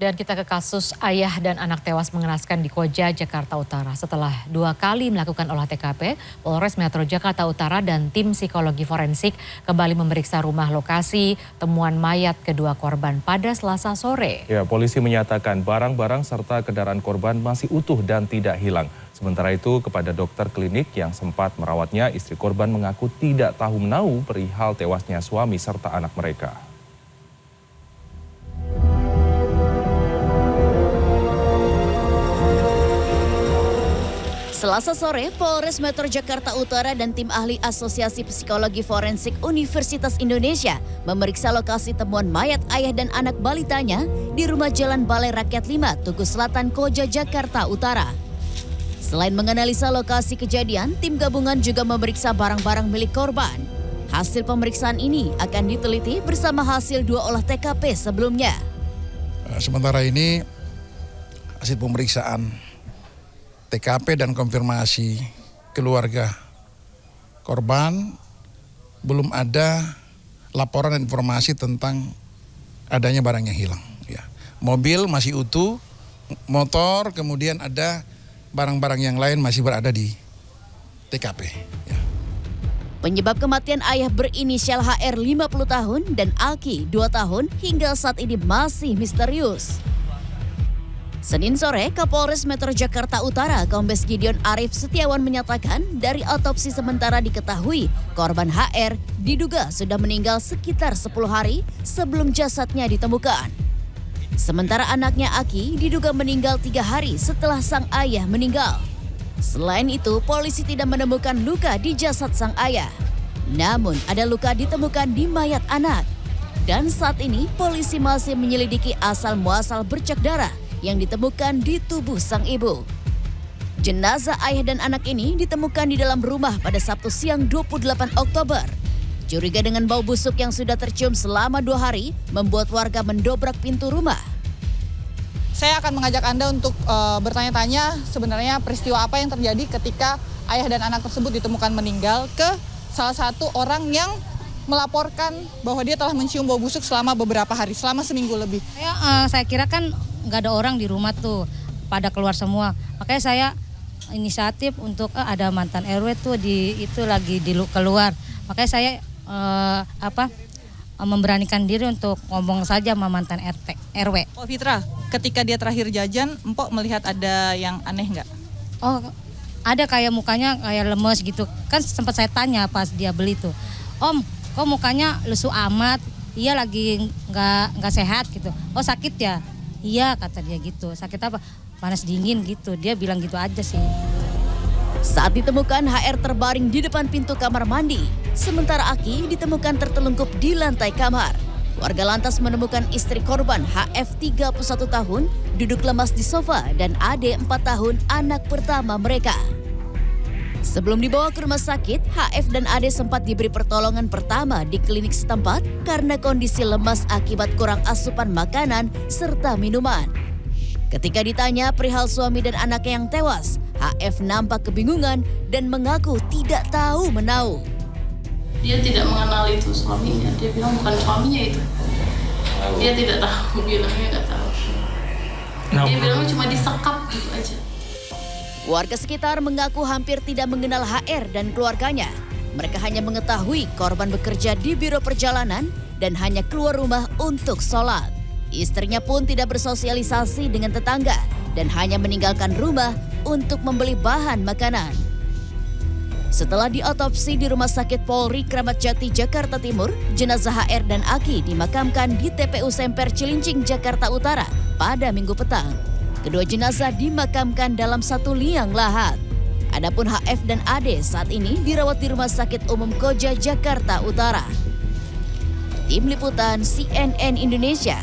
Dan kita ke kasus ayah dan anak tewas mengenaskan di Koja, Jakarta Utara. Setelah 2 kali melakukan olah TKP, Polres Metro Jakarta Utara dan tim psikologi forensik kembali memeriksa rumah lokasi temuan mayat kedua korban pada Selasa sore. Ya, polisi menyatakan barang-barang serta kendaraan korban masih utuh dan tidak hilang. Sementara itu, kepada dokter klinik yang sempat merawatnya, istri korban mengaku tidak tahu menahu perihal tewasnya suami serta anak mereka. Selasa sore, Polres Metro Jakarta Utara dan tim ahli Asosiasi Psikologi Forensik Universitas Indonesia memeriksa lokasi temuan mayat ayah dan anak balitanya di rumah Jalan Balai Rakyat 5, Tugu Selatan, Koja, Jakarta Utara. Selain menganalisa lokasi kejadian, tim gabungan juga memeriksa barang-barang milik korban. Hasil pemeriksaan ini akan diteliti bersama hasil 2 olah TKP sebelumnya. Sementara ini hasil pemeriksaan TKP dan konfirmasi keluarga korban belum ada laporan dan informasi tentang adanya barang yang hilang. Ya. Mobil masih utuh, motor, kemudian ada barang-barang yang lain masih berada di TKP. Ya. Penyebab kematian ayah berinisial HR 50 tahun dan Aki 2 tahun hingga saat ini masih misterius. Senin sore, Kapolres Metro Jakarta Utara, Kombes Gideon Arif Setiawan menyatakan dari otopsi sementara diketahui korban HR diduga sudah meninggal sekitar 10 hari sebelum jasadnya ditemukan. Sementara anaknya Aki diduga meninggal 3 hari setelah sang ayah meninggal. Selain itu, polisi tidak menemukan luka di jasad sang ayah. Namun ada luka ditemukan di mayat anak. Dan saat ini polisi masih menyelidiki asal-muasal bercak darah yang ditemukan di tubuh sang ibu. Jenazah ayah dan anak ini ditemukan di dalam rumah pada Sabtu siang 28 Oktober. Curiga dengan bau busuk yang sudah tercium selama 2 hari membuat warga mendobrak pintu rumah. Saya akan mengajak Anda untuk bertanya-tanya sebenarnya peristiwa apa yang terjadi ketika ayah dan anak tersebut ditemukan meninggal ke salah satu orang yang melaporkan bahwa dia telah mencium bau busuk selama beberapa hari, selama seminggu lebih. Saya kira kan nggak ada orang di rumah tuh, pada keluar semua. Makanya saya inisiatif untuk ada mantan RW tuh lagi keluar. Makanya saya memberanikan diri untuk ngomong saja sama mantan RW. Oh Fitra, ketika dia terakhir jajan, Empok melihat ada yang aneh nggak? Oh, ada kayak mukanya kayak lemes gitu. Kan sempat saya tanya pas dia beli tuh, Om, kok mukanya lesu amat? Iya lagi nggak sehat gitu. Oh sakit ya? Iya kata dia gitu. Sakit apa? Panas dingin gitu. Dia bilang gitu aja sih. Saat ditemukan HR terbaring di depan pintu kamar mandi. Sementara Aki ditemukan tertelungkup di lantai kamar. Warga lantas menemukan istri korban HF 31 tahun duduk lemas di sofa dan Ade 4 tahun anak pertama mereka. Sebelum dibawa ke rumah sakit, HF dan Ade sempat diberi pertolongan pertama di klinik setempat karena kondisi lemas akibat kurang asupan makanan serta minuman. Ketika ditanya perihal suami dan anaknya yang tewas, HF nampak kebingungan dan mengaku tidak tahu menahu. Dia tidak mengenal itu suaminya, dia bilang bukan suaminya itu. Dia tidak tahu, bilangnya nggak tahu. Dia bilang cuma disekap gitu aja. Warga sekitar mengaku hampir tidak mengenal HR dan keluarganya. Mereka hanya mengetahui korban bekerja di biro perjalanan dan hanya keluar rumah untuk sholat. Istrinya pun tidak bersosialisasi dengan tetangga dan hanya meninggalkan rumah untuk membeli bahan makanan. Setelah diotopsi di Rumah Sakit Polri Kramat Jati, Jakarta Timur, jenazah HR dan Aki dimakamkan di TPU Semper Cilincing, Jakarta Utara pada Minggu petang. Kedua jenazah dimakamkan dalam satu liang lahat. Adapun HF dan Ade saat ini dirawat di Rumah Sakit Umum Koja, Jakarta Utara. Tim Liputan CNN Indonesia.